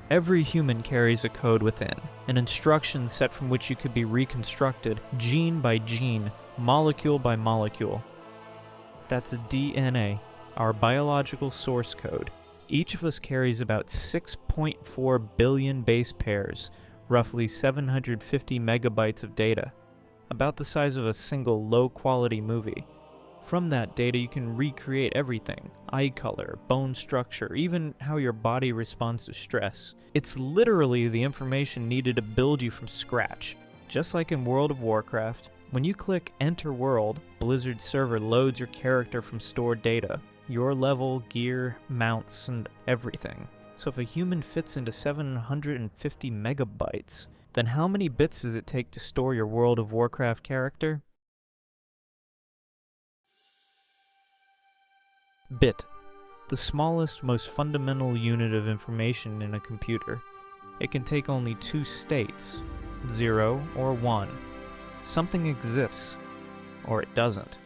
Every human carries a code within, an instruction set from which you could be reconstructed gene by gene, molecule by molecule. That's DNA, our biological source code. Each of us carries about 6.4 billion base pairs, roughly 750 megabytes of data, about the size of a single low-quality movie. From that data you can recreate everything: eye color, bone structure, even how your body responds to stress. It's literally the information needed to build you from scratch. Just like in World of Warcraft, when you click Enter World, Blizzard's server loads your character from stored data. Your level, gear, mounts, and everything. So if a human fits into 750 megabytes, then how many bits does it take to store your World of Warcraft character? Bit. The smallest, most fundamental unit of information in a computer. It can take only two states, 0 or 1. Something exists, or it doesn't.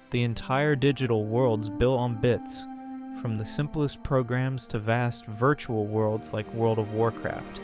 The entire digital world's built on bits, from the simplest programs to vast virtual worlds like World of Warcraft.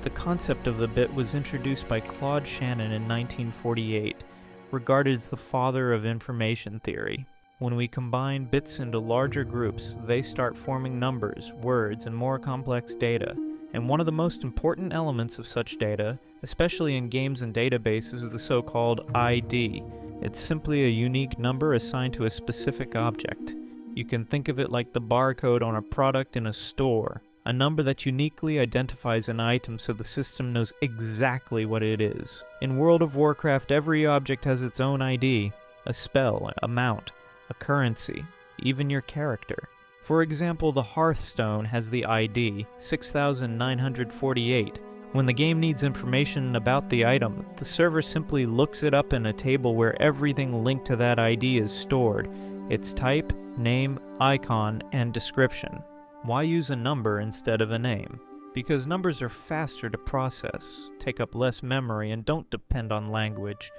The concept of the bit was introduced by Claude Shannon in 1948, regarded as the father of information theory. When we combine bits into larger groups, they start forming numbers, words, and more complex data. And one of the most important elements of such data, especially in games and databases, is the so-called ID. It's simply a unique number assigned to a specific object. You can think of it like the barcode on a product in a store, a number that uniquely identifies an item so the system knows exactly what it is. In World of Warcraft, every object has its own ID, a spell, a mount, a currency, even your character. For example, the Hearthstone has the ID 6948. When the game needs information about the item, the server simply looks it up in a table where everything linked to that ID is stored: its type, name, icon, and description. Why use a number instead of a name? Because numbers are faster to process, take up less memory, and don't depend on language.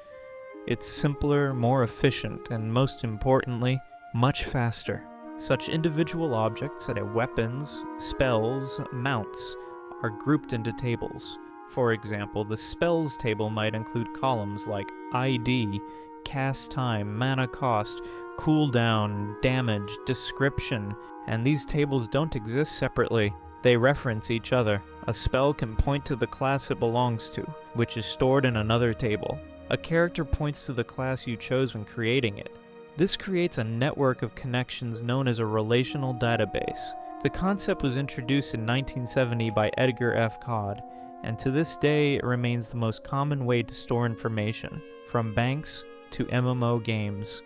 It's simpler, more efficient, and most importantly, much faster. Such individual objects, such as weapons, spells, mounts, are grouped into tables. For example, the spells table might include columns like ID, cast time, mana cost, cooldown, damage, description, and these tables don't exist separately. They reference each other. A spell can point to the class it belongs to, which is stored in another table. A character points to the class you chose when creating it. This creates a network of connections known as a relational database. The concept was introduced in 1970 by Edgar F. Codd, and to this day it remains the most common way to store information, from banks to MMO games.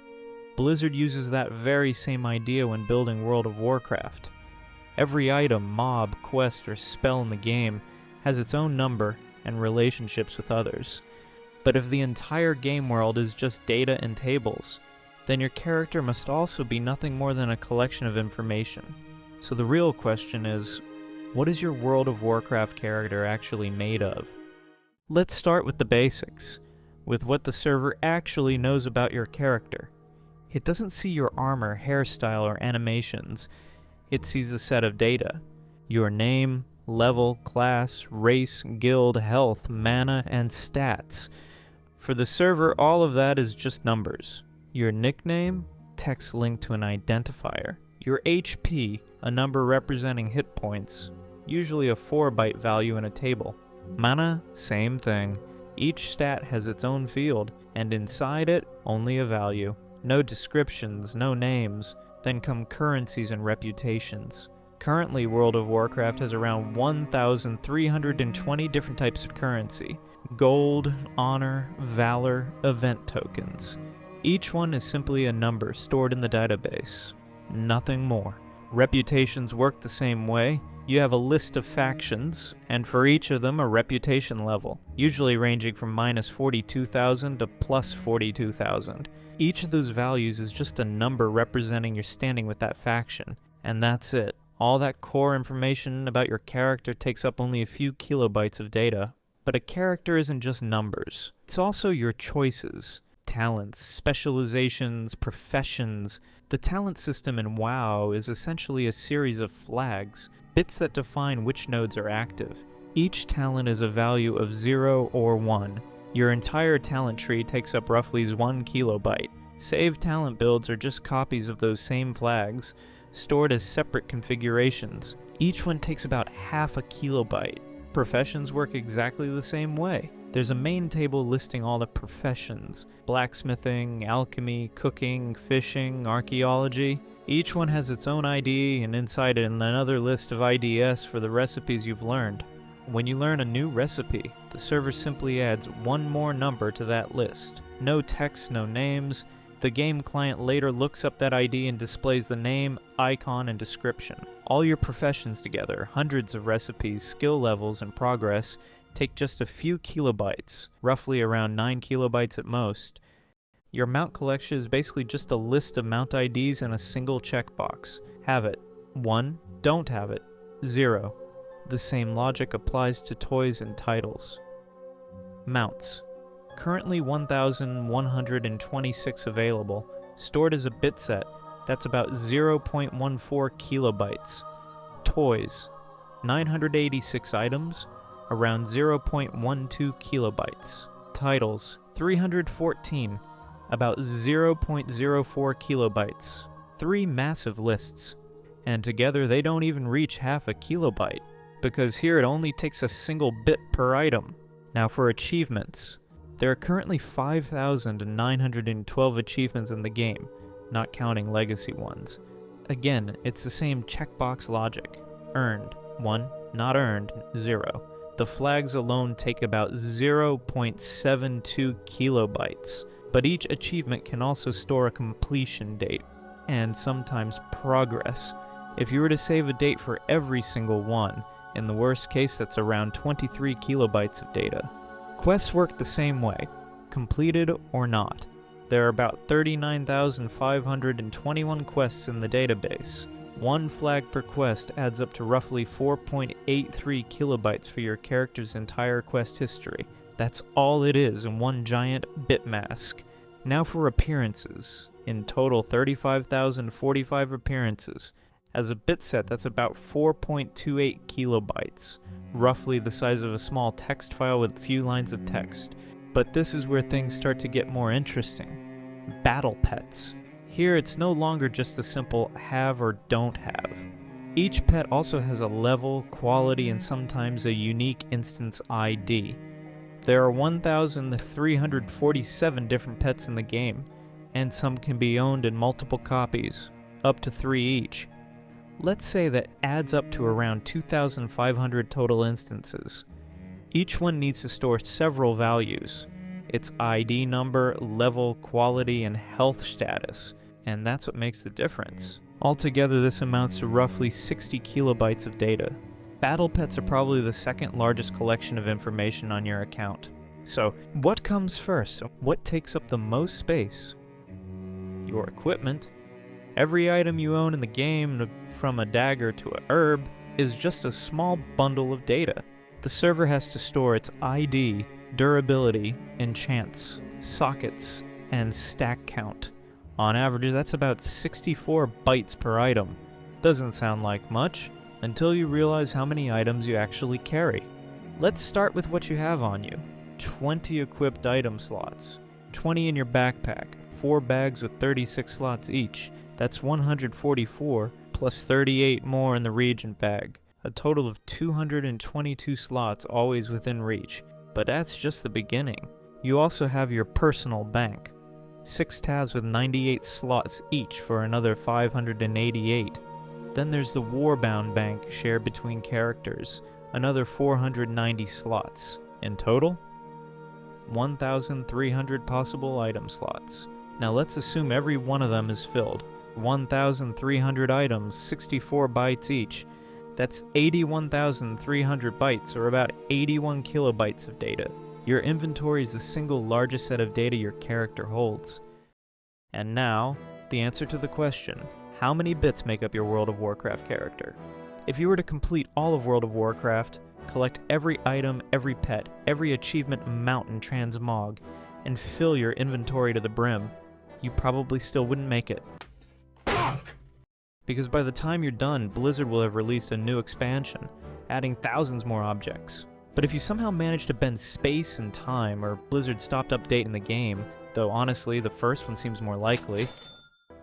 Blizzard uses that very same idea when building World of Warcraft. Every item, mob, quest, or spell in the game has its own number and relationships with others. But if the entire game world is just data and tables, then your character must also be nothing more than a collection of information. So the real question is, what is your World of Warcraft character actually made of? Let's start with the basics, with what the server actually knows about your character. It doesn't see your armor, hairstyle, or animations. It sees a set of data: your name, level, class, race, guild, health, mana, and stats. For the server, all of that is just numbers. Your nickname, text linked to an identifier. Your HP, a number representing hit points, usually a 4-byte value in a table. Mana, same thing. Each stat has its own field, and inside it, only a value. No descriptions, no names. Then come currencies and reputations. Currently, World of Warcraft has around 1,320 different types of currency. Gold, honor, valor, event tokens. Each one is simply a number stored in the database. Nothing more. Reputations work the same way. You have a list of factions, and for each of them a reputation level, usually ranging from -42,000 to +42,000. Each of those values is just a number representing your standing with that faction, and that's it. All that core information about your character takes up only a few kilobytes of data. But a character isn't just numbers. It's also your choices, talents, specializations, professions. The talent system in WoW is essentially a series of flags. bits that define which nodes are active. Each talent is a value of 0 or 1. Your entire talent tree takes up roughly 1 kilobyte. Saved talent builds are just copies of those same flags, stored as separate configurations. Each one takes about half a kilobyte. Professions work exactly the same way. There's a main table listing all the professions: blacksmithing, alchemy, cooking, fishing, archaeology. Each one has its own ID, and inside it another list of IDs for the recipes you've learned. When you learn a new recipe, the server simply adds one more number to that list. No text, no names. The game client later looks up that ID and displays the name, icon, and description. All your professions together, hundreds of recipes, skill levels, and progress, take just a few kilobytes, roughly around 9 kilobytes at most. Your mount collection is basically just a list of mount IDs and a single checkbox. Have it. 1. Don't have it. 0. The same logic applies to toys and titles. Mounts. Currently 1,126 available, stored as a bit set. That's about 0.14 kilobytes. Toys. 986 items, around 0.12 kilobytes. Titles. 314, about 0.04 kilobytes. 3 massive lists, and together they don't even reach half a kilobyte, because here it only takes a single bit per item. Now for achievements. There are currently 5,912 achievements in the game, not counting legacy ones. Again, it's the same checkbox logic. Earned, 1. Not earned, 0. The flags alone take about 0.72 kilobytes, but each achievement can also store a completion date, and sometimes progress. If you were to save a date for every single one, in the worst case that's around 23 kilobytes of data. Quests work the same way, completed or not. There are about 39,521 quests in the database. One flag per quest adds up to roughly 4.83 kilobytes for your character's entire quest history. That's all it is in one giant bit mask. Now for appearances. In total, 35,045 appearances. As a bit set, that's about 4.28 kilobytes, roughly the size of a small text file with a few lines of text. But this is where things start to get more interesting. Battle pets. Here it's no longer just a simple have or don't have. Each pet also has a level, quality, and sometimes a unique instance ID. There are 1,347 different pets in the game, and some can be owned in multiple copies, up to 3 each. Let's say that adds up to around 2,500 total instances. Each one needs to store several values: its ID number, level, quality, and health status, and that's what makes the difference. Altogether, this amounts to roughly 60 kilobytes of data. Battle pets are probably the second largest collection of information on your account. So, what comes first? What takes up the most space? Your equipment. Every item you own in the game, from a dagger to a herb, is just a small bundle of data. The server has to store its ID, durability, enchants, sockets, and stack count. On average, that's about 64 bytes per item. Doesn't sound like much, until you realize how many items you actually carry. Let's start with what you have on you. 20 equipped item slots, 20 in your backpack, 4 bags with 36 slots each. That's 144, plus 38 more in the Regent bag. A total of 222 slots always within reach. But that's just the beginning. You also have your personal bank. 6 tabs with 98 slots each for another 588. Then there's the Warbound bank shared between characters, another 490 slots. In total, 1,300 possible item slots. Now let's assume every one of them is filled. 1,300 items, 64 bytes each. That's 81,300 bytes, or about 81 kilobytes of data. Your inventory is the single largest set of data your character holds. And now, the answer to the question, how many bits make up your World of Warcraft character? If you were to complete all of World of Warcraft, collect every item, every pet, every achievement, mount, and transmog, and fill your inventory to the brim, you probably still wouldn't make it. because by the time you're done, Blizzard will have released a new expansion, adding thousands more objects. But if you somehow manage to bend space and time, or Blizzard stopped updating the game, though honestly the first one seems more likely,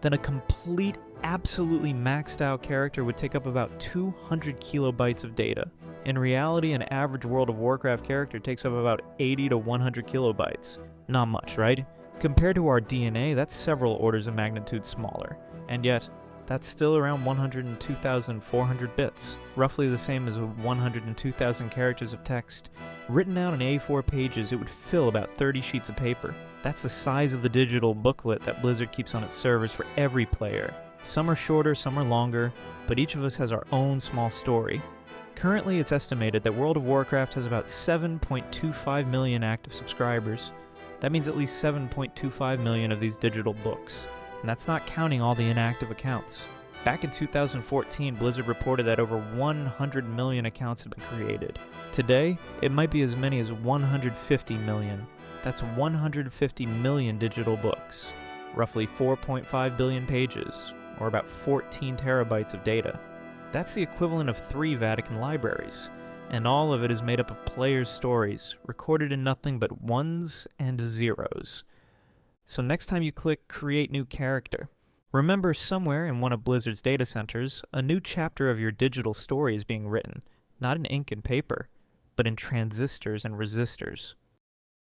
then a complete, absolutely maxed out character would take up about 200 kilobytes of data. In reality, an average World of Warcraft character takes up about 80 to 100 kilobytes. Not much, right? Compared to our DNA, that's several orders of magnitude smaller. And yet, that's still around 102,400 bits, roughly the same as 102,000 characters of text. Written out in A4 pages, it would fill about 30 sheets of paper. That's the size of the digital booklet that Blizzard keeps on its servers for every player. Some are shorter, some are longer, but each of us has our own small story. Currently, it's estimated that World of Warcraft has about 7.25 million active subscribers. That means at least 7.25 million of these digital books. And that's not counting all the inactive accounts. Back in 2014, Blizzard reported that over 100 million accounts had been created. Today, it might be as many as 150 million. That's 150 million digital books, roughly 4.5 billion pages, or about 14 terabytes of data. That's the equivalent of 3 Vatican libraries, and all of it is made up of players' stories, recorded in nothing but ones and zeros. So next time you click Create New Character, remember somewhere in one of Blizzard's data centers, a new chapter of your digital story is being written, not in ink and paper, but in transistors and resistors.